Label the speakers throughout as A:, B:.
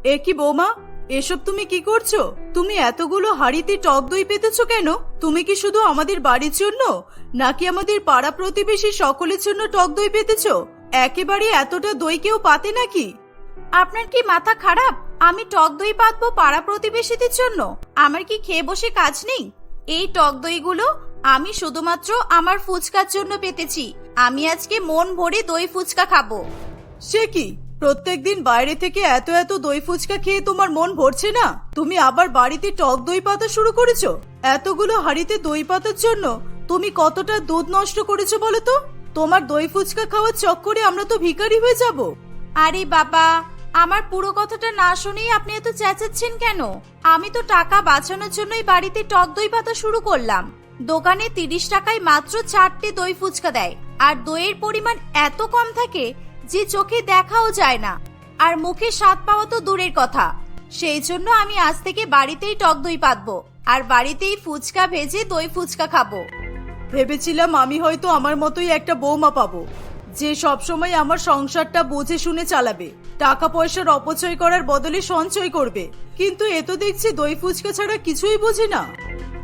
A: এ কি বৌমা, এসব তুমি কি করছো? তুমি এতগুলো হাঁড়িতে টক দই পেতেছো কেন? তুমি কি শুধু আমাদের বাড়ির জন্য নাকি আমাদের পাড়া প্রতিবেশী সকলের জন্য টক দই পেতেছো? একেবারে এতটা দই কেউ পাতে নাকি?
B: আপনার কি মাথা খারাপ? আমি টক দই পাতবো পাড়া প্রতিবেশীদের জন্য? আমার কি খেয়ে বসে কাজ নেই? এই টক দইগুলো আমি শুধুমাত্র আমার ফুচকার জন্য পেতেছি। আমি আজকে মন ভরে দই ফুচকা খাবো।
A: সে কি, প্রত্যেকদিন বাইরে থেকে এত এত দই ফুচকা খেয়ে তোমার মন ভরছে না? তুমি আবার বাড়িতে টক দই পাতা শুরু করেছো? এতগুলো হাঁড়িতে দই পাতার জন্য তুমি কতটা দুধ নষ্ট করেছো বলো তো? তোমার দই ফুচকা খাওয়ার চক্করে আমরা তো ভিখারি হয়ে যাব।
B: আরে বাবা, আমার পুরো কথাটা না শুনেই আপনি এত চেঁচাচ্ছেন কেন? আমি তো টাকা বাঁচানোর জন্যই বাড়িতে টক দই পাতা শুরু করলাম। দোকানে 30 টাকায় মাত্র 4টে দই ফুচকা দেয়, আর দইয়ের পরিমাণ এত কম থাকে যে চোখে দেখাও যায় না, আর মুখে স্বাদ পাওয়া তো দূরের কথা। সেই জন্য আমি আজ থেকে বাড়িতেই টক দই পাতবো, আর বাড়িতেই ফুচকা ভেজে দই ফুচকা খাবো।
A: ভেবেছিলাম আমি হয়তো আমার মতোই একটা বৌমা পাবো, যে সবসময় আমার সংসারটা বুঝে শুনে চালাবে, টাকা পয়সার অপচয় করার বদলে সঞ্চয় করবে। কিন্তু এ তো দেখছি দই ফুচকা ছাড়া কিছুই বোঝে না।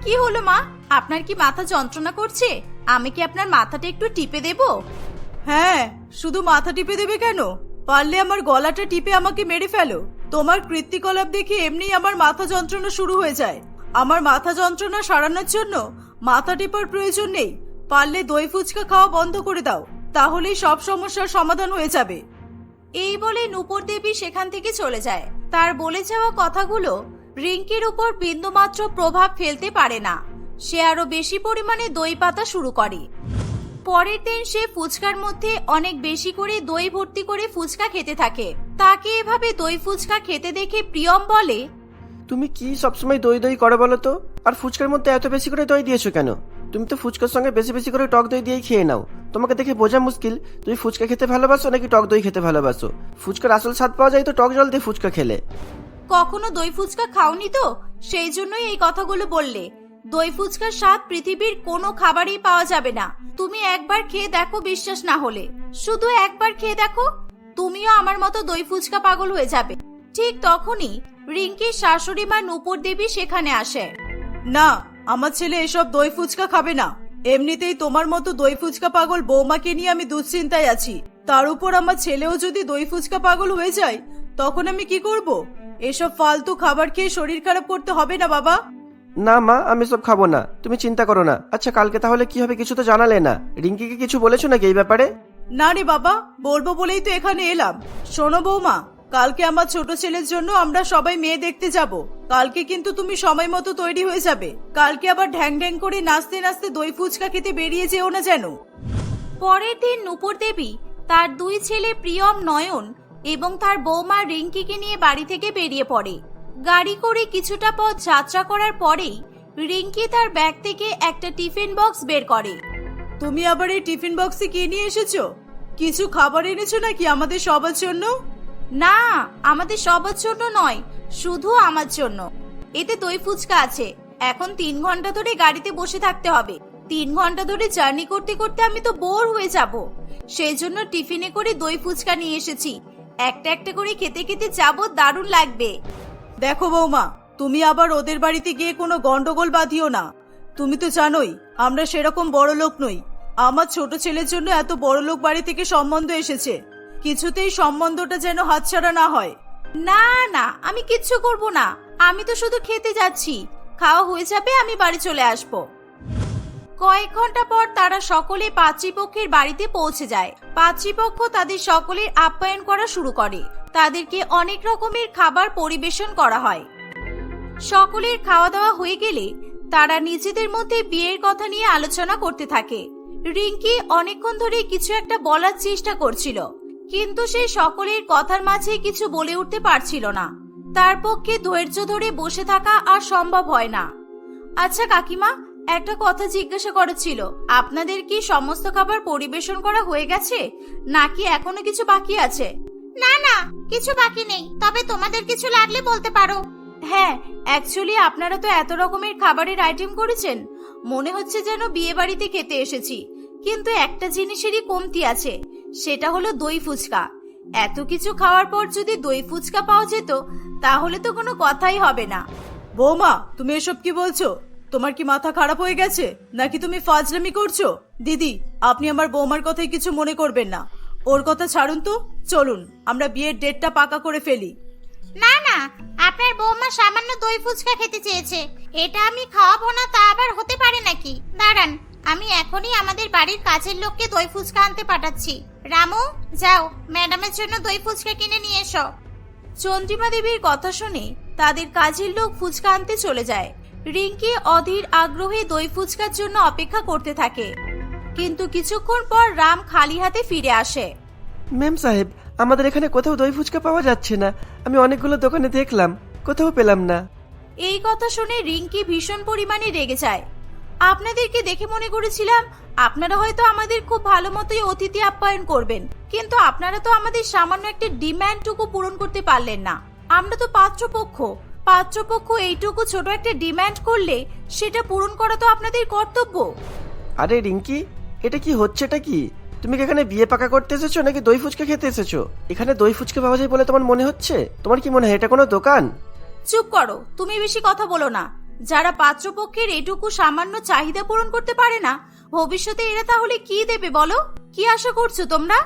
B: কি হলো মা, আপনার কি মাথা যন্ত্রণা করছে? আমি কি আপনার মাথাটা একটু টিপে দেব?
A: হ্যাঁ, শুধু মাথা টিপে দেবে কেন? পারলে আমার গলাটা টিপে আমাকে মেরে ফেলো। তোমার কৃত্তিকলাপ দেখে এমনি আমার মাথা যন্ত্রণা শুরু হয়ে যায়। আমার মাথা যন্ত্রণা সারানোর জন্য মাথা টিপার প্রয়োজন নেই। পারলে দই ফুচকা খাওয়া বন্ধ করে দাও, তাহলেই সব সমস্যার সমাধান হয়ে যাবে।
B: এই বলে নূপুর দেবী সেখান থেকে চলে যায়। তার বলে যাওয়া কথাগুলো রিঙ্কির উপর বিন্দুমাত্র প্রভাব ফেলতে পারে না। সে আরো বেশি পরিমাণে দই পাতা শুরু করে। পরের দিন সে ফুচকার মধ্যে অনেক বেশি করে দই ভর্তি করে ফুচকা খেতে থাকে। তাকে এভাবে দই ফুচকা খেতে দেখে প্রিয়ম বলে,
C: তুমি কি সবসময় দই দই করে বলো তো? আর ফুচকার মধ্যে এত বেশি করে দই দিয়েছো কেন? তুমি তো ফুচকার সঙ্গে বেশি বেশি করে টক দই দিয়েই খেয়ে নাও। তোমাকে দেখে বোঝা মুশকিল তুমি ফুচকা খেতে ভালোবাসো নাকি টক দই খেতে ভালোবাসো। ফুচকার আসল স্বাদ পাওয়া যায় তো টক জল দিয়ে ফুচকা খেলে।
B: কখনো দই ফুচকা খাওনি তো, সেই জন্যই এই কথাগুলো বললে। দই ফুচকার স্বাদ পৃথিবীর কোনো খাবারেই পাওয়া যাবে না। তুমি একবার খেয়ে দেখো, বিশ্বাস না হলে শুধু একবার খেয়ে দেখো, তুমিও আমার মতো দই ফুচকা পাগল হয়ে যাবে। ঠিক তখনই রিঙ্কির শাশুড়ি মা নূপুর দেবী সেখানে আসে।
A: না, আমার ছেলে এসব দই ফুচকা খাবে না। এমনিতেই তোমার মতো দই ফুচকা পাগল বৌমাকে নিয়ে আমি দুশ্চিন্তায় আছি। তার উপর আমার ছেলেও যদি দই ফুচকা পাগল হয়ে যায়, তখন আমি কি করব? এসব ফালতু খাবার খেয়ে শরীর খারাপ করতে হবে না বাবা।
C: না মা, আমি সব খাবো না, তুমি চিন্তা করো না। আচ্ছা, কালকে তাহলে কি হবে কিছু তো জানালে না। রিঙ্কিকে কিছু বলেছো নাকি এই ব্যাপারে?
A: না রে বাবা, বলবো বলেই তো এখানে এলাম। শোনো বৌমা, কালকে আমার ছোট ছেলের জন্য আমরা সবাই মেয়ে দেখতে যাব। কালকে কিন্তু তুমি সময় মতো তৈরি হয়ে যাবে। কালকে আবার ঢ্যাং ঢ্যাং করে নাচতে নাচতে দই ফুচকা খেতে বেরিয়ে যেও না যেন।
B: পরের দিন নূপুর দেবী তার দুই ছেলে প্রিয়ম নয়ন এবং তার বৌমা রিঙ্কিকে নিয়ে বাড়ি থেকে বেরিয়ে পড়ে। গাড়ি করে কিছুটা পথ যাত্রা করার পরেই রিঙ্কি তার ব্যাগ থেকে একটা টিফিন বক্স বের করে।
A: তুমি আবার এই টিফিন বক্সে কি নিয়ে এসেছো? কিছু খাবার এনেছো নাকি আমাদের সবার জন্য?
B: না, আমাদের সবার জন্য নয়, শুধু আমার জন্য। এতে দই ফুচকা আছে। এখন 3 ঘন্টা ধরে গাড়িতে বসে থাকতে হবে। 3 ঘন্টা ধরে জার্নি করতে করতে আমি তো বোর হয়ে যাব। সেই জন্য টিফিনে করে দই ফুচকা নিয়ে এসেছি। একটা একটা করে খেতে খেতে যাবো, দারুণ লাগবে।
A: দেখো বৌমা, তুমি আবার ওদের বাড়িতে গিয়ে কোনো গন্ডগোল বাঁধিও না। তুমি তো জানোই আমরা সেরকম বড় লোক নই। আমার ছোট ছেলের জন্য এত বড় লোক বাড়ি থেকে সম্বন্ধ এসেছে। কিছুতেই সম্বন্ধটা যেন হাতছাড়া না হয়।
B: না না, আমি কিচ্ছু করব না। আমি তো শুধু খেতে যাচ্ছি। খাওয়া হয়ে যাবে, আমি বাড়ি চলে আসব। কয়েক ঘন্টা পর তারা সকলে পাত্রীপক্ষের বাড়িতে পৌঁছে যায়। পাত্রীপক্ষ তাদের সকলের আপ্যায়ন করা শুরু করে। তাদেরকে অনেক রকমের খাবার পরিবেশন করা হয়। সকলের খাওয়া দাওয়া হয়ে গেলে তারা নিজেদের মধ্যে বিয়ের কথা নিয়ে আলোচনা করতে থাকে। রিঙ্কি অনেকক্ষণ ধরে কিছু একটা বলার চেষ্টা করছিল, কিন্তু সে সকলের কথার মাঝে কিছু বলে উঠতে পারছিল না। তার পক্ষে ধৈর্য ধরে বসে থাকা আর সম্ভব হয় না। আচ্ছা কাকিমা, একটা কথা জিজ্ঞাসা করার ছিল। আপনাদের কি সমস্ত খাবার পরিবেশন করা হয়ে গেছে নাকি এখনো কিছু বাকি আছে? না না, কিছু বাকি নেই, তবে তোমাদের কিছু লাগলে বলতে পারো। হ্যাঁ, অ্যাকচুয়ালি আপনারা তো এত রকমের খাবারের আইটেম করেছেন, মনে হচ্ছে যেন বিয়ে বাড়িতে খেতে এসেছি। কিন্তু একটা জিনিসেরই কমতি আছে, সেটা হলো দই ফুচকা। এত কিছু খাওয়ার পর যদি দই ফুচকা পাওয়া যেত তাহলে তো কোনো কথাই হবে না।
A: বৌমা, তুমি এসব কি বলছো? তোমার কি মাথা খারাপ হয়ে গেছে নাকি তুমি ফাজলামি করছো? দিদি, আপনি আমার বৌমার কথায় কিছু মনে করবেন না। ওর কথা ছাড়ুন তো, চলুন আমরা বিয়ের ডেটটা পাকা করে ফেলি।
B: না না, আপনার বৌমা সামান্য দই ফুচকা খেতে চেয়েছে, এটা আমি খাওয়াবো না তা আবার হতে পারে নাকি? দাঁড়ান, আমি এখনই আমাদের বাড়ির কাজের লোককে দই ফুচকা আনতে পাঠাচ্ছি। রামু, যাও ম্যাডামের জন্য দই ফুচকা কিনে নিয়ে এসো। চন্দ্রিমা দেবীর কথা শুনে তাদের কাজের লোক ফুচকা আনতে চলে যায়। রিঙ্কি অধীর আগ্রহে দই ফুচকার জন্য অপেক্ষা করতে থাকে, কিন্তু কিছুক্ষণ পর রাম খালি হাতে ফিরে আসে।
C: ম্যাম সাহেব, আমাদের এখানে কোথাও দই ফুচকা পাওয়া যাচ্ছে না। আমি অনেকগুলো দোকানে দেখলাম, কোথাও পেলাম না।
B: এই কথা শুনে রিঙ্কি ভীষণ পরিমাণে রেগে যায়। আপনাদেরকে দেখে মনে করেছিলাম আপনারা হয়তো আমাদের খুব ভালো মতোই অতিথি আপ্যায়ন করবেন, কিন্তু আপনারা তো আমাদের সামান্য একটা ডিমান্ডটুকু পূরণ করতে পারলেন না। আমরা তো পাত্রপক্ষ এইটুকু ছোট একটা ডিমান্ড করলে সেটা পূরণ করা তো আপনাদের কর্তব্য।
C: আরে রিঙ্কি, এটা কি হচ্ছেটা কি? তুমি কি এখানে বিয়ে পাকা করতে এসেছো নাকি দই ফুচকা খেতে এসেছো? এখানে দই ফুচকা পাওয়া যায় বলে তোমার মনে হচ্ছে? তোমার কি মনে হয় এটা কোনো দোকান?
B: চুপ করো, তুমি বেশি কথা বলো না। যারা পাত্রপক্ষের এটুকু সামান্য চাহিদা পূরণ করতে পারে না, ভবিষ্যতে এরা তাহলে কি দেবে বলো? কি আশা করছো তোমরা?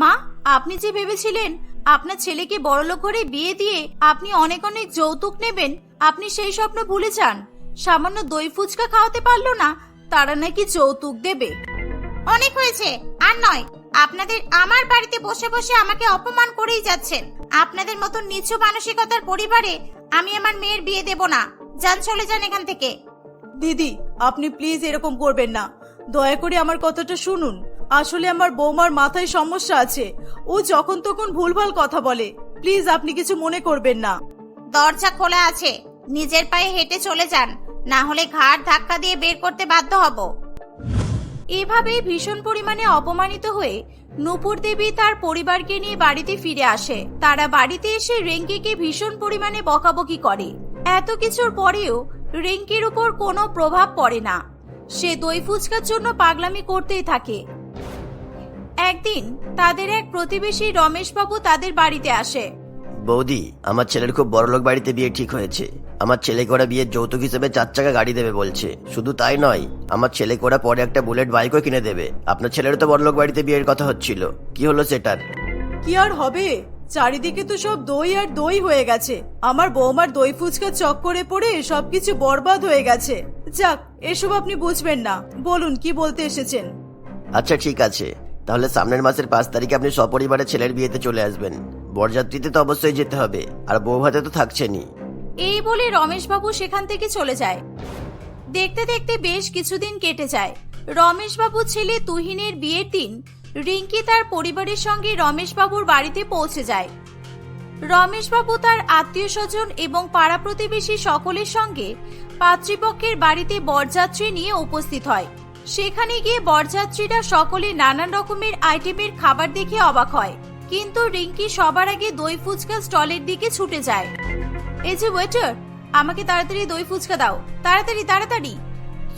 B: মা, আপনি যে ভেবেছিলেন আপনার ছেলেকে বড়লোক ঘরে বিয়ে দিয়ে আপনি অনেক অনেক যৌতুক নেবেন, আপনি সেই স্বপ্ন ভুলে যান। সামান্য দই ফুচকা খাওয়াতে পারলো না, তারা নাকি যৌতুক দেবে। অনেক হয়েছে, আর নয়। আপনাদের আমার বাড়িতে বসে বসে আমাকে অপমান করেই যাচ্ছেন। আপনাদের মতো নিচু মানসিকতার পরিবারে আমি আমার মেয়ের বিয়ে দেব না। যান, চলে যান এখান থেকে।
A: দিদি, আপনি প্লিজ এরকম করবেন না। দয়া করে আমার কথাটা শুনুন। আসলে আমার বৌমার মাথায় সমস্যা আছে, ও যখন তখন ভুলভাল কথা বলে। প্লিজ আপনি কিছু মনে করবেন না।
B: দরজা খোলা আছে, নিজের পায়ে হেঁটে চলে যান, না হলে ঘাড় ধাক্কা দিয়ে বের করতে বাধ্য হব। এভাবে ভীষণ পরিমাণে অপমানিত হয়ে নূপুর দেবী তার পরিবারকে নিয়ে বাড়িতে ফিরে আসে। তারা বাড়িতে এসে রিঙ্কিকে ভীষণ পরিমাণে বকাবকি করে। এত কিছুর পরেও রিঙ্কির উপর কোনো প্রভাব পড়ে না। সে দই ফুচকার জন্য পাগলামি করতেই থাকে। একদিন তাদের এক প্রতিবেশী রমেশবাবু তাদের বাড়িতে আসে।
D: বৌদি, আমার ছেলের খুব বড়লোক বাড়িতে বিয়ে ঠিক হয়েছে। আমার ছেলেকে ওরা বিয়ের যৌতুক হিসেবে 4 চাকা গাড়ি দেবে বলছে। শুধু তাই নয়, আমার ছেলেকে ওরা পরে একটা বুলেট বাইকও কিনে দেবে। আপনার ছেলের তো বড়লোক বাড়িতে বিয়ের কথা হচ্ছিল, কি হলো সেটার?
A: কি আর হবে, চারিদিকে তো সব দই আর দই হয়ে গেছে। আমার বৌমার দই ফুচকা চক্করে পড়ে সবকিছু বরবাদ হয়ে গেছে। যাক, এসব আপনি বুঝবেন না। বলুন, কি বলতে এসেছেন?
D: আচ্ছা ঠিক আছে, তাহলে সামনের মাসের 5 তারিখে আপনি সপরিবারে ছেলের বিয়েতে চলে আসবেন। বরযাত্রীতে তো অবশ্যই যেতে হবে, আর বউ ভাতে তো থাকছেনই।
B: এই বলে রমেশবাবু সেখান থেকে চলে যায়। দেখতে দেখতে বেশ কিছুদিন কেটে যায়। রমেশবাবু ছেলে তুহিনের বিয়ের দিন রিঙ্কি তার পরিবারের সঙ্গে রমেশবাবুর বাড়িতে পৌঁছে যায়। রমেশবাবু তার আত্মীয় স্বজন এবং পাড়া প্রতিবেশী সকলের সঙ্গে পাত্রীপক্ষের বাড়িতে বরযাত্রী নিয়ে উপস্থিত হয়। সেখানে গিয়ে বরযাত্রীরা সকলে নানান রকমের আইটেমের খাবার দেখে অবাক হয়, কিন্তু রিঙ্কি সবার আগে দই ফুচকা স্টলের দিকে ছুটে যায়। এই যে ওয়েটার, আমাকে তাড়াতাড়ি দই ফুচকা দাও, তাড়াতাড়ি তাড়াতাড়ি।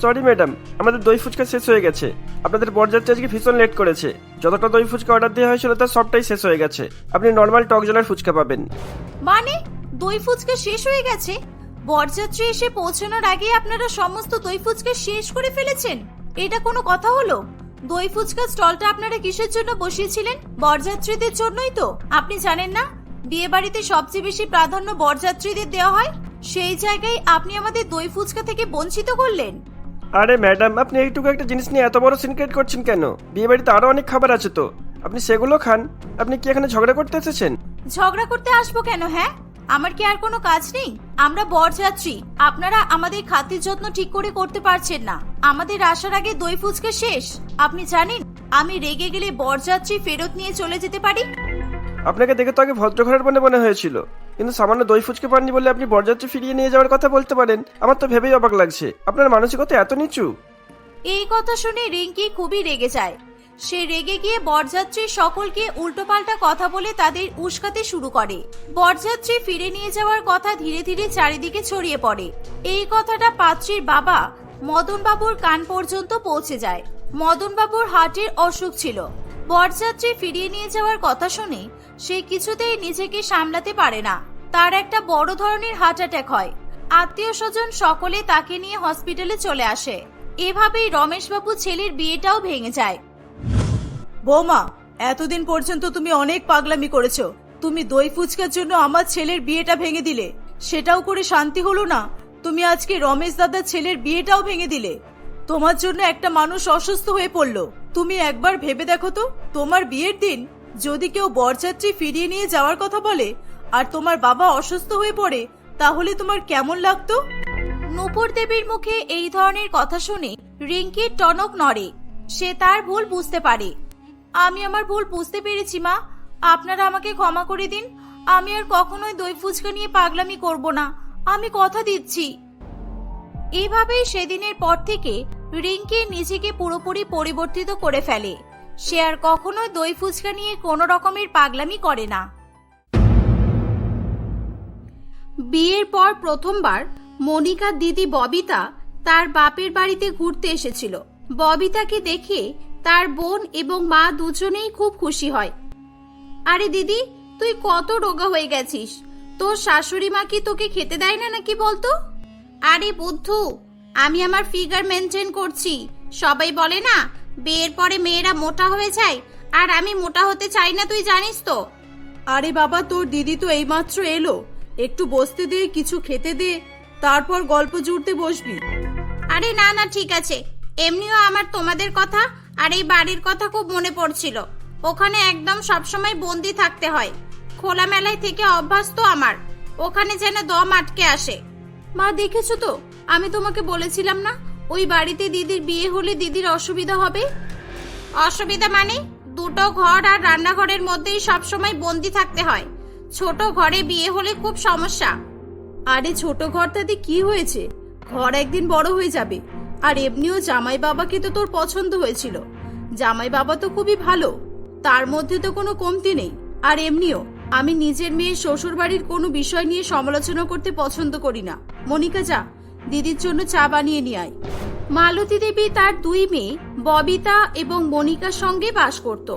C: সরি ম্যাডাম, আমাদের দই ফুচকা শেষ হয়ে গেছে। আপনাদের বরযাত্রী আজকে ভীষণ লেট করেছে। যতটা দই ফুচকা অর্ডার দেওয়া হয়েছিল তার সবটাই শেষ হয়ে গেছে। আপনি নর্মাল টক জলের ফুচকা পাবেন।
B: মানে দই ফুচকা শেষ হয়ে গেছে? বরযাত্রী এসে পৌঁছানোর আগে আপনারা সমস্ত দই ফুচকা শেষ করে ফেলেছেন? এটা কোনো কথা হলো? দই ফুচকা স্টলটা আপনারা কিসের জন্য বসিয়েছিলেন? বরযাত্রীদের জন্যই তো। আপনি জানেন না বিয়ে বাড়িতে সবচেয়ে বেশি প্রাধান্য বরযাত্রীদের দেওয়া হয়? সেই জায়গায় আপনি আমাদের দই ফুচকা থেকে বঞ্চিত করলেন।
C: আরে ম্যাডাম, আপনি এইটুকু একটা জিনিস নিয়ে এত বড় সিন ক্রিয়েট করছেন কেন? বিয়ে বাড়িতে আরো অনেক খাবার আছে তো, আপনি সেগুলো খান। আপনি কি এখানে ঝগড়া করতে এসেছেন?
B: ঝগড়া করতে আসবো কেন? হ্যাঁ, আমার কি আর কোনো কাজ নেই? আমরা বরযাত্রী, আপনারা আমাদের খাতির যত্ন ঠিক করে করতে পারছেন না। আমাদের আসার আগে দই ফুচকা শেষ। আপনি জানেন আমি রেগে গেলে বরযাত্রী ফেরত নিয়ে চলে যেতে পারি।
C: আপনাকে দেখে তো আগে ভদ্রঘরের মনে হয়েছিল, কিন্তু সামান্য দই ফুচকা পাননি বলে আপনি বরযাত্রী ফিরিয়ে নিয়ে যাওয়ার কথা বলতে পারেন। আমার তো ভেবেই অবাক লাগছে, আপনার মানসিকতা এত নিচু।
B: এই কথা শুনে রিঙ্কি খুবই রেগে যায়। সে রেগে গিয়ে বরযাত্রী সকলকে উল্টোপাল্টা কথা বলে তাদের উস্কাতে শুরু করে। বরযাত্রী ফিরে নিয়ে যাওয়ার কথা ধীরে ধীরে চারিদিকে ছড়িয়ে পড়ে। এই কথাটা পাত্রীর বাবা মদনবাবুর কান পর্যন্ত পৌঁছে যায়। মদনবাবুর হার্টের অসুখ ছিল। বরযাত্রী ফিরিয়ে নিয়ে যাওয়ার কথা শুনে সে কিছুতেই নিজেকে সামলাতে পারে না। তার একটা বড় ধরনের হার্ট অ্যাটাক হয়। আত্মীয় স্বজন সকলে তাকে নিয়ে হসপিটালে চলে আসে। এভাবেই রমেশবাবু ছেলের বিয়েটাও ভেঙে যায়।
A: বৌমা, এতদিন পর্যন্ত তুমি অনেক পাগলামি করেছো। তুমি দই ফুচকার জন্য আমার ছেলের বিয়েটা ভেঙে দিলে, সেটাও করে শান্তি হলো না। তুমি আজকে রমেশ দাদার ছেলের বিয়েটাও ভেঙে দিলে। তোমার জন্য একটা মানুষ অসুস্থ হয়ে পড়লো। তুমি একবার ভেবে দেখো তো, তোমার বিয়ের দিন যদি কেউ বরযাত্রী ফিরিয়ে নিয়ে যাওয়ার কথা বলে আর তোমার বাবা অসুস্থ হয়ে পড়ে, তাহলে তোমার কেমন লাগতো?
B: নূপুর দেবীর মুখে এই ধরনের কথা শুনে রিঙ্কির টনক নড়ে। সে তার ভুল বুঝতে পারে। আমি আমার ভুল বুঝতে পেরেছি মা, আপনারা আমাকে ক্ষমা করে দিন। আমি আর কখনোই দই ফুচকা নিয়ে পাগলামি করব না, আমি কথা দিচ্ছি। এভাবেই সেদিনের পর থেকে রিঙ্কি নিজেকে পুরোপুরি পরিবর্তিত করে ফেলে। সে আর কখনোই দই ফুচকা নিয়ে কোনো রকমের পাগলামি করে না। বিয়ের পর প্রথমবার মনিকার দিদি ববিতা তার বাপের বাড়িতে ঘুরতে এসেছিল। ববিতাকে দেখে তার বোন এবং মা দুজনেই খুব খুশি হয়। আরে দিদি, তুই কত রোগা হয়ে গেছিস, তোর শাশুড়ি মা কি তোকে খেতে দেয় না নাকি বলতো? আরে বুদ্ধু, আমি আমার ফিগার মেনটেন করছি। সবাই বলে না বিয়ের পরে মেয়েরা মোটা হয়ে যায়, আর আমি মোটা হতে চাই না, তুই জানিস তো।
A: আরে বাবা, তোর দিদি তো এইমাত্র এলো, একটু বসতে দে, কিছু খেতে দে, তারপর গল্প জুড়তে বসবি।
B: আরে না না, ঠিক আছে। এমনিও আমার তোমাদের কথা আর এই বাড়ির কথা খুব মনে পড়ছিল। ওখানে একদম সবসময় বন্দি থাকতে হয়। খোলামেলায় থেকে অভ্যাস তো আমার, ওখানে যেন দম আটকে আসে। মা, দেখেছো তো, আমি তোমাকে বলেছিলাম না ওই বাড়িতে দিদির বিয়ে হলে দিদির অসুবিধা হবে। অসুবিধা মানে? দুটো ঘর আর রান্নাঘরের মধ্যেই সবসময় বন্দি থাকতে হয়। ছোট ঘরে বিয়ে হলে খুব সমস্যা।
A: আরে ছোট ঘরটাতে কি হয়েছে, ঘর একদিন বড় হয়ে যাবে। আর এমনিও জামাই বাবাকে তো তোর পছন্দ হয়েছিল। জামাই বাবা তো খুবই ভালো, তার মধ্যে তো কোনো কমতি নেই। আর এমনিও আমি নিজের মেয়ের শ্বশুর বাড়ির কোনো বিষয় নিয়ে সমালোচনা করতে পছন্দ করি না। মনিকা, যা দিদির জন্য চা বানিয়ে নিয়ে আয়।
B: মালতী দেবী তার দুই মেয়ে ববিতা এবং মনিকার সঙ্গে বাস করত।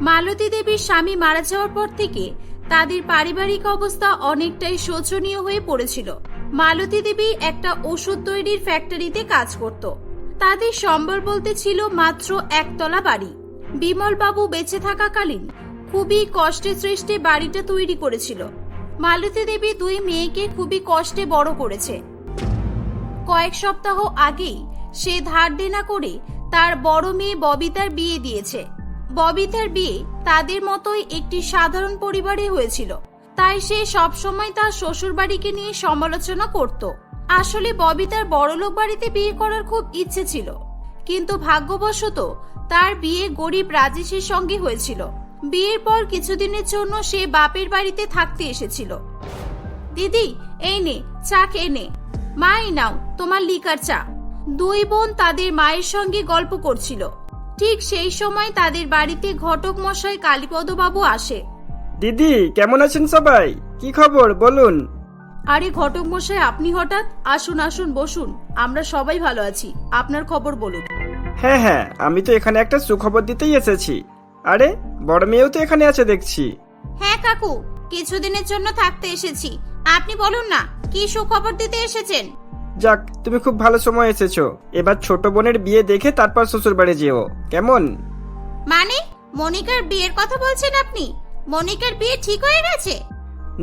B: মালতী দেবীর স্বামী মারা যাওয়ার পর থেকে তাদের পারিবারিক অবস্থা অনেকটাই শোচনীয় হয়ে পড়েছিল। মালতী দেবী একটা ওষুধ তৈরির ফ্যাক্টরিতে কাজ করত। তাদের সম্বল বলতে ছিল মাত্র একতলা বাড়ি। বিমল বাবু বেঁচে থাকাকালীন খুবই কষ্টে সৃষ্টে বাড়িটা তৈরি করেছিল। মালতী দেবী দুই মেয়েকে খুবই কষ্টে বড় করেছে। কয়েক সপ্তাহ আগেই সে ধার দেনা করে তার বড় মেয়ে ববিতার বিয়ে দিয়েছে। ববিতার বিয়ে তাদের মতোই একটি সাধারণ পরিবারে হয়েছিল, তাই সে সবসময় তার শ্বশুর বাড়িকে নিয়ে সমালোচনা করত। আসলে ববিতার বড়লোক বাড়িতে বিয়ে করার খুব ইচ্ছে ছিল, কিন্তু ভাগ্যবশত তার বিয়ে গরিব রাজেশের সঙ্গে হয়েছিল। বিয়ের পর কিছুদিনের জন্য সে বাপের বাড়িতে থাকতে এসেছিল। দিদি, এই নে চা খেয়ে নে। মা, এই নাও তোমার লিকার চা। দুই বোন তাদের মায়ের সঙ্গে গল্প করছিল। ঠিক সেই সময় তাদের বাড়িতে ঘটক মশাই কালীপদ বাবু আসে।
C: দিদি, কেমন আছেন সবাই? কি খবর বলুন?
A: আরে ঘটক মশাই, আপনি হঠাৎ? আসুন আসুন, বসুন। আমরা সবাই ভালো আছি, আপনার খবর বলুন।
C: হ্যাঁ হ্যাঁ, আমি তো এখানে একটা সুখবর দিতেই এসেছি। আরে বড় মেয়েও তো এখানে আছে দেখছি।
B: হ্যাঁ কাকু, কিছুদিনের জন্য থাকতে এসেছি। আপনি বলুন না, কি সুখবর দিতে এসেছেন?
C: যাক, তুমি খুব ভালো সময় এসেছো। এবার ছোট বোনের বিয়ে দেখে তারপর শ্বশুর বাড়ি যেও, কেমন?
B: মানে মনিকার বিয়ের কথা বলছেন আপনি? মনিকার বিয়ে ঠিক হয়ে গেছে?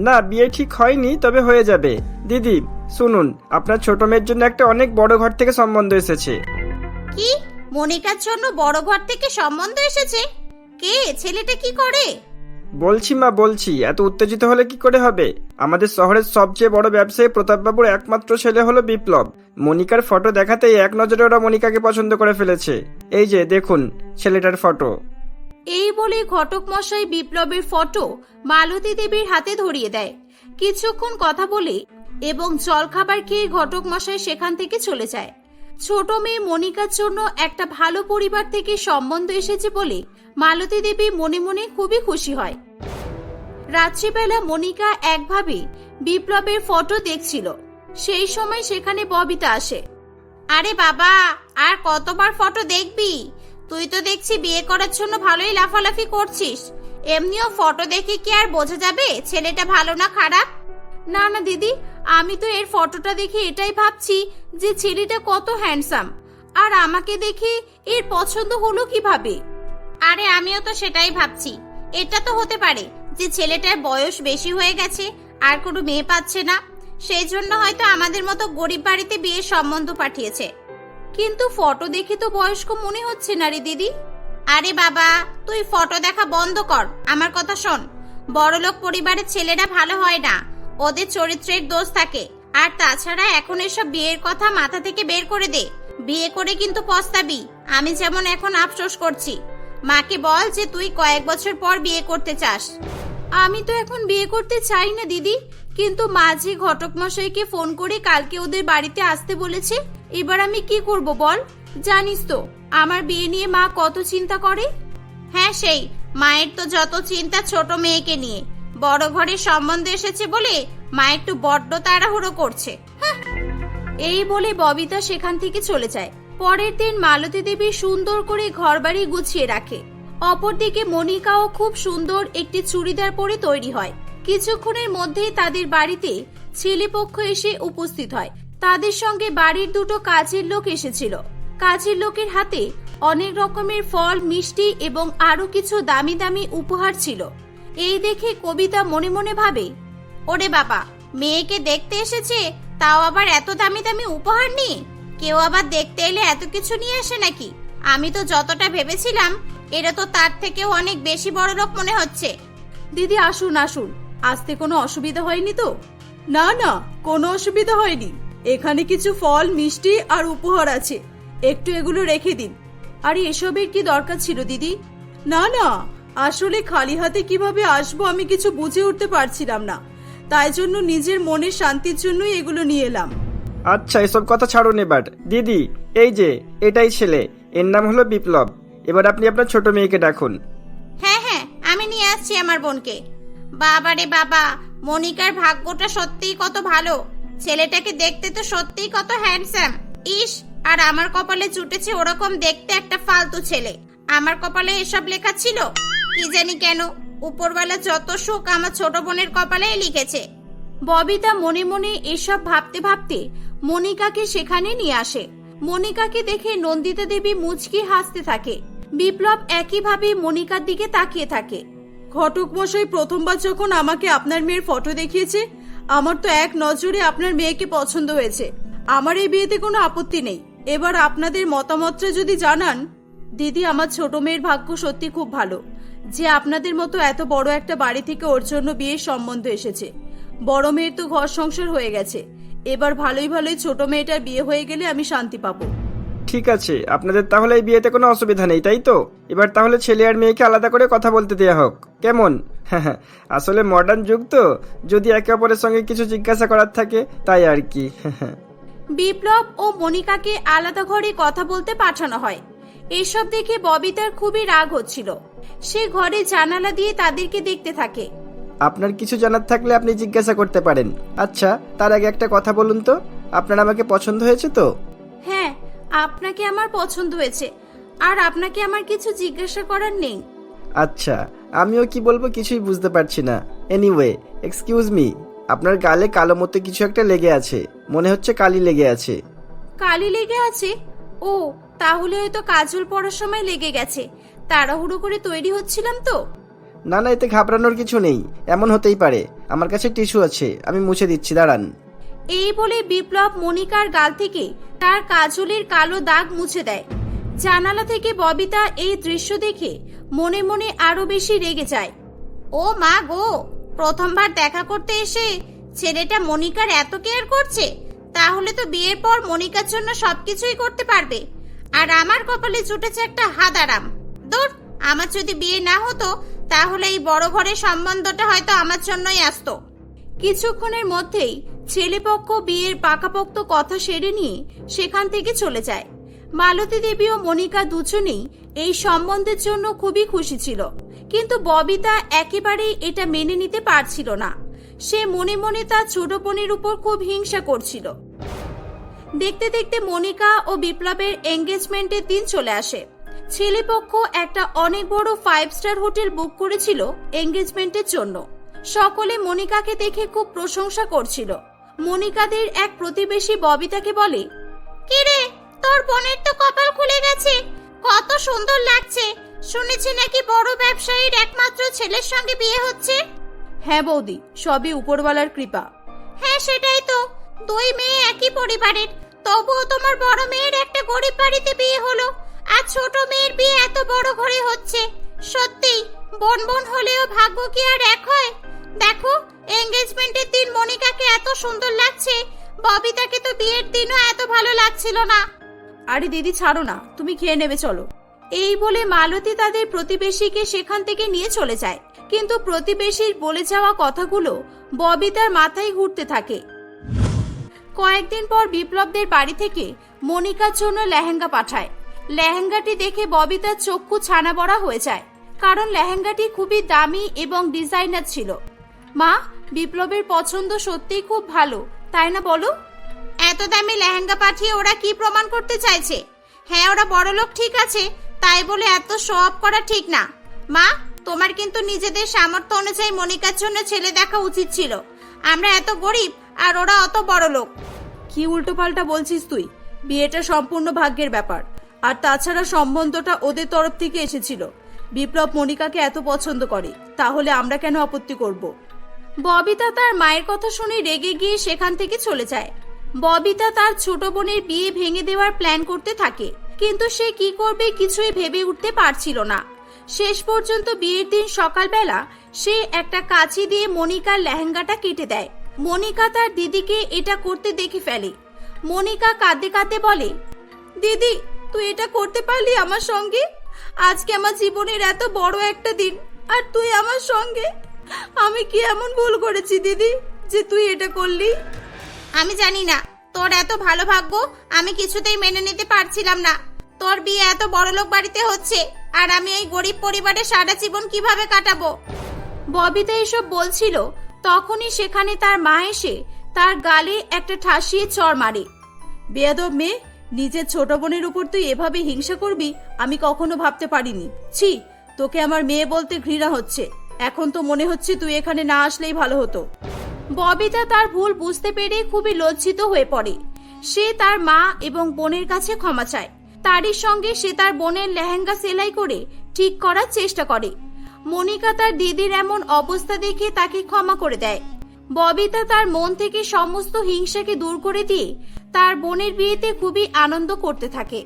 C: না, বিয়ে ঠিক হয়নি, তবে হয়ে যাবে। দিদি শুনুন, আপনার ছোট মেয়ের জন্য একটা অনেক বড় ঘর থেকে সম্বন্ধ এসেছে।
B: কি? মনিকার জন্য বড় ঘর থেকে সম্বন্ধ এসেছে? কে? ছেলেটা কি করে?
C: বলছি মা, বলছি, এত উত্তেজিত হলে কি করে হবে? আমাদের শহরের সবচেয়ে বড় ব্যবসায়ী প্রতাপবাবুর একমাত্র ছেলে হলো বিপ্লব। মনিকার ফটো দেখাতেই এক নজরে ওরা মনিকাকে পছন্দ করে ফেলেছে। এই যে দেখুন ছেলেটার ফটো।
B: এই বলে ঘটক মশাই বিপ্লবের ফটো মালতী দেবীর হাতে ধরিয়ে দেয়। কিছুক্ষণ কথা বলে এবং জলখাবার খেয়ে ঘটক মশাই সেখান থেকে চলে যায়। ছোট মেয়ে মনিকার জন্য একটা ভালো পরিবার থেকে সম্বন্ধ এসেছে বলে মালতী দেবী মনে মনে খুবই খুশি হয়। রাত্রিবেলা মনিকা একভাবে বিপ্লবের ফটো দেখছিল। সেই সময় সেখানে ববিতা আসে। আরে বাবা, আর কতবার ফটো দেখবি? তুই তো দেখছি বিয়ে করার জন্য ভালোই লাফালাফি করছিস। এমনিও ফটো দেখে কি আর বোঝা যাবে ছেলেটা ভালো না খারাপ? না না দিদি, আমি তো এর ফটোটা দেখে এটাই ভাবছি যে ছেলেটা কত হ্যান্ডসাম, আর আমাকে দেখে এর পছন্দ হলো কিভাবে? আরে আমিও তো সেটাই ভাবছি। এটা তো হতে পারে যে ছেলেটার বয়স বেশি হয়ে গেছে, আর কোনো মেয়ে পাচ্ছে না, সেই জন্য হয়তো আমাদের মতো গরিব বাড়িতে বিয়ের সম্বন্ধ পাঠিয়েছে। কিন্তু ফটো দেখে তো বয়স্ক মনে হচ্ছে না রে দিদি। আরে বাবা, তুই ফটো দেখা বন্ধ কর, আমার কথা শোন। বড়লোক পরিবারের ছেলেরা ভালো হয় না, ওদের চরিত্রের দোষ থাকে। আর তাছাড়া এখন এসব বিয়ের কথা মাথা থেকে বের করে দে, বিয়ে করে কিন্তু পস্তাবি। আমি যেমন এখন আফসোস করছি। মাকে বল যে তুই কয়েক বছর পর বিয়ে করতে চাস। আমি তো এখন বিয়ে করতে চাই না দিদি, কিন্তু মাঝে ঘটক মশাইকে ফোন করে কালকে ওদের বাড়িতে আসতে বলেছে। এবার আমি কি করব বল? জানিস তো আমার বিয়ে নিয়ে মা কত চিন্তা করে। হ্যাঁ, সেই মায়ের তো যত চিন্তা ছোট মেয়েকে নিয়ে। বড় ঘরের সম্বন্ধ এসেছে বলে মা একটু বড্ড তাড়াহুড়ো করছে। এই বলে ববিতা সেখান থেকে চলে যায়। পরের দিন মালতী দেবী সুন্দর করে ঘরবাড়ি গুছিয়ে রাখে। অপরদিকে মনিকাও খুব সুন্দর একটি চুড়িদার পরে তৈরি হয়। কিছুক্ষণের মধ্যেই তাদের বাড়িতে ছেলেপক্ষ এসে উপস্থিত হয়। তাদের সঙ্গে বাড়ির দুটো কাজের লোক এসেছিল। কাজের লোকের হাতে অনেক রকমের ফল, মিষ্টি এবং আরো কিছু দামি দামি উপহার ছিল। এই দেখে কবিতা মনে মনে ভাবে, ওরে বাবা, মেয়েকে দেখতে এসেছে, তাও আবার এত দামি দামি উপহার নিয়ে। কেউ আবার দেখতে এলে এত কিছু নিয়ে আসে নাকি? আমি তো যতটা ভেবেছিলাম এরা তো তার থেকেও অনেক বেশি বড় লোক মনে হচ্ছে।
A: দিদি আসুন আসুন, আসতে কোনো অসুবিধা হয়নি তো? না না, কোনো অসুবিধা হয়নি। এখানে কিছু ফল, মিষ্টি আর উপহার আছে, একটু এগুলো রেখে দিন। আরে এসবের কি দরকার ছিল দিদি? না না, আসলে খালি হাতে কিভাবে আসবো আমি কিছু বুঝে উঠতে পারছিলাম না, তাই জন্য নিজের মনের শান্তির জন্যই এগুলো নিয়ে এলাম।
C: আচ্ছা, এসব কথা ছাড়ুন এবার। দিদি, এই যে এটাই ছেলে, এর নাম হলো বিপ্লব। এবার আপনি আপনার ছোট মেয়েকে ডাকুন।
B: হ্যাঁ হ্যাঁ, আমি নিয়ে আসছি আমার বোনকে। বাবারে বাবা, মনিকার ভাগ্যটা সত্যিই কত ভালো। ছেলেটাকে দেখতে তো সত্যিই কত হ্যান্ডসাম। ইস, আর আমার কপালে জুটেছে ওরকম দেখতে একটা ফালতু ছেলে। আমার কপালে এসব লেখা ছিল? কি জানি কেন, উপরওয়ালা যত সুখ আমার ছোট বোনের কপালেই লিখেছে। ববিতা মনে মনে এসব ভাবতে ভাবতে মনিকাকে সেখানে নিয়ে আসে। মনিকাকে দেখে নন্দিতা দেবী মুচকি হাসতে থাকে। বিপ্লব একইভাবে মনিকার দিকে তাকিয়ে থাকে। ঘটক মশাই প্রথমবার যখন আমাকে আপনার মেয়ের ফটো দেখিয়েছে, আমার তো এক নজরে আপনার মেয়েকে পছন্দ হয়েছে। আমার এই বিয়েতে কোনো আপত্তি নেই। এবার আপনাদের মতামতটা যদি জানান। দিদি, আমার ছোট মেয়ের ভাগ্য সত্যি খুব ভালো যে আপনাদের মতো এত বড় একটা বাড়ি থেকে ওর জন্য বিয়ের সম্বন্ধ এসেছে। বড় মেয়ের তো ঘর সংসার হয়ে গেছে, এবার ভালোই ভালোই ছোট মেয়েটার বিয়ে হয়ে গেলে আমি শান্তি পাবো।
C: ঠিক আছে, আপনাদের তাহলে এই বিয়েতে কোনো অসুবিধা নেই, তাই তো? এবার তাহলে ছেলে আর মেয়েকে আলাদা করে কথা বলতে দেওয়া হোক, কেমন? আসলে মডার্ন যুগ তো, যদি একে অপরের সঙ্গে কিছু জিজ্ঞাসা করার থাকে তাই আর কি।
B: বিপ্লব ও মনিকাকে আলাদা ঘরে কথা বলতে পাঠানো হয়। এসব দেখে ববিতার খুবই রাগ হচ্ছিল। সে ঘরে জানালা দিয়ে তাদেরকে দেখতে থাকে।
C: আপনার কিছু জানার থাকলে আপনি জিজ্ঞাসা করতে পারেন। আচ্ছা, তার আগে একটা কথা বলুন তো, আপনার আমাকে পছন্দ হয়েছে তো?
B: হ্যাঁ, আপনাকে আমার পছন্দ হয়েছে, আর আপনাকে আমার কিছু জিজ্ঞাসা করার নেই।
C: আচ্ছা, আমিও কি বলবো কিছুই বুঝতে পারছি না। এনিওয়ে, এক্সকিউজ মি, আপনার গালে কালো মতো কিছু একটা লেগে আছে, মনে হচ্ছে কালি লেগে আছে।
B: কালি লেগে আছে? ও, তাহলে হয়তো কাজল পড়ার সময় লেগে গেছে। তাড়াহুড়ো করে তৈরি হচ্ছিলাম তো।
C: না না, এতে ঘাবড়ানোর কিছু নেই, এমন হতেই পারে। আমার কাছে টিস্যু আছে, আমি মুছে দিচ্ছি, দাঁড়ান।
B: এই বলে বিপ্লব মনিকার গাল থেকে তার কাজলের কালো দাগ মুছে দেয়। জানালা থেকে ববিতা এই দৃশ্য দেখে মনে মনে আরো বেশি রেগে যায়। ও মা গো, প্রথমবার দেখা করতে এসে ছেলেটা মনিকার এত কেয়ার করছে, তাহলে তো বিয়ের পর মনিকার জন্য সবকিছুই করতে পারবে। আর আমার কপালে জুটেছে একটা হাদারাম। দূর, আমার যদি বিয়ে না হতো তাহলে এই বড় ঘরের সম্বন্ধটা হয়তো আমার জন্যই আসতো। কিছুক্ষণের মধ্যেই ছেলেপক্ষ বিয়ের পাকাপোক্ত কথা সেরে নিয়ে সেখান থেকে চলে যায়। মালতী দেবী ও মনিকা দুজনেই এই সম্বন্ধের জন্য খুবই খুশি ছিল, কিন্তু ববিতা একেবারেই এটা মেনে নিতে পারছিল না। সে মনে মনে তার ছোট বোনের উপর খুব হিংসা করছিল। দেখতে দেখতে মনিকা ও বিপ্লবের এঙ্গেজমেন্টের দিন চলে আসে। ছেলেপক্ষ একটা অনেক বড় 5 স্টার হোটেল বুক করেছিল এঙ্গেজমেন্টের জন্য। সকলে মনিকাকে দেখে খুব প্রশংসা করছিল। মনিকাদের এক প্রতিবেশী ববিতাকে বলে, কিরে, তোর বোনের তো কপাল খুলে গেছে, কত সুন্দর লাগছে। শুনেছি নাকি বড় ব্যবসায়ীর একমাত্র ছেলের সঙ্গে বিয়ে হচ্ছে।
A: হ্যাঁ বৌদি, সবই উপরওয়ালার কৃপা।
B: হ্যাঁ সেটাই তো, দুই মেয়ে একই পরিবারের, তবুও তোমার বড় মেয়ের একটা গরিব বাড়িতে বিয়ে হলো, আর ছোট মেয়ের বিয়ে এত বড় ঘরে হচ্ছে। সত্যি বোন বোন হলেও ভাগ্য কি আর এক হয়? দেখো, এঙ্গেজমেন্টের দিন মনিকাকে এত সুন্দর লাগছে, ববিতাকে তো বিয়ের দিনও এত ভালো লাগছিল না।
A: আরে দিদি ছাড়ো না, তুমি খেয়ে নেবে, চলো।
B: এই বলে মালতী তাদের প্রতিবেশীকে সেখান থেকে নিয়ে চলে যায়। কিন্তু প্রতিবেশীর বলে যাওয়া কথাগুলো ববিতার মাথায় ঘুরতে থাকে। কয়েকদিন পর বিপ্লবদের বাড়ি থেকে মনিকার জন্য লেহেঙ্গা পাঠায়। লেহেঙ্গাটি দেখে ববিতার চক্ষু ছানা বড়া হয়ে যায়, কারণ লেহেঙ্গাটি খুবই দামি এবং ডিজাইনার ছিল। মা, বিপ্লবের পছন্দ সত্যিই খুব ভালো, তাই না বলো? এত দামি লেহেঙ্গা পাঠিয়ে ওরা কি প্রমাণ করতে চাইছে? হ্যাঁ, ওরা বড়লোক ঠিক আছে, তাই বলে এত শো অফ করা ঠিক না। মা, তোমার কিন্তু নিজেদের সামর্থ্য অনুযায়ী মনিকার জন্য ছেলে দেখা উচিত ছিল। আমরা এত গরিব আর ওরা অত বড়লোক।
A: কি উল্টোপাল্টা বলছিস তুই? বিয়েটা সম্পূর্ণ ভাগ্যের ব্যাপার, আর তাছাড়া সম্বন্ধটা ওদের তরফ থেকে এসেছিল। বিপ্লব মনিকাকে এত পছন্দ করে, তাহলে আমরা কেন আপত্তি করব?
B: ববিতা তার মায়ের কথা শুনে রেগে গিয়ে সেখান থেকে চলে যায়। ববিতা তার ছোট বোনের বিয়ে ভেঙে দেওয়ার প্ল্যান করতে থাকে, কিন্তু সে কি করবে কিছুই ভেবে উঠতে পারছিল না। শেষ পর্যন্ত বিয়ের দিন সকালবেলা সে একটা কাঁচি দিয়ে মনিকার লেহেঙ্গাটা কেটে দেয়। মনিকা তার দিদিকে এটা করতে দেখে ফেলে। মনিকা কাঁদতে কাঁদতে বলে,
A: দিদি, তুই এটা করতে পারলি আমার সঙ্গে? আজকে আমার জীবনের এত বড় একটা দিন, আর তুই আমার সঙ্গে। আমি কি এমন ভুল করেছি দিদি যে তুই এটা করলি?
B: আমি জানি না, তোর এত ভালো ভাগ্য আমি কিছুতেই মেনে নিতে পারছিলাম না। তোর বিয়ে এত বড়লোক বাড়িতে হচ্ছে, আর আমি এই গরিব পরিবারে সারা জীবন কিভাবে কাটাবো? ববিতা এসব বলছিল, তখনই সেখানে তার মা এসে তার গালে একটা ঠাসিয়ে চড় মারে।
A: বেয়াদব মেয়ে, নিজের ছোট বোনের উপর তুই এভাবে হিংসা করবি আমি কখনো ভাবতে পারিনি। ছি, তোকে আমার মেয়ে বলতে ঘৃণা হচ্ছে। এখন তো মনে হচ্ছে তুই এখানে না আসলেই ভালো হতো।
B: ববিতা তার ভুল বুঝতে পেরে খুবই লজ্জিত হয়ে পড়ে। সে তার মা এবং বোনের কাছে ক্ষমা চায়। তারই সঙ্গে সে তার বোনের লেহেঙ্গা সেলাই করে ঠিক করার চেষ্টা করে। মনিকা তার দিদির এমন অবস্থা দেখে তাকে ক্ষমা করে দেয়। ববিতা তার মন থেকে সমস্ত হিংসাকে দূর করে দিয়ে তার বোনের বিয়েতে খুবই আনন্দ করতে থাকে।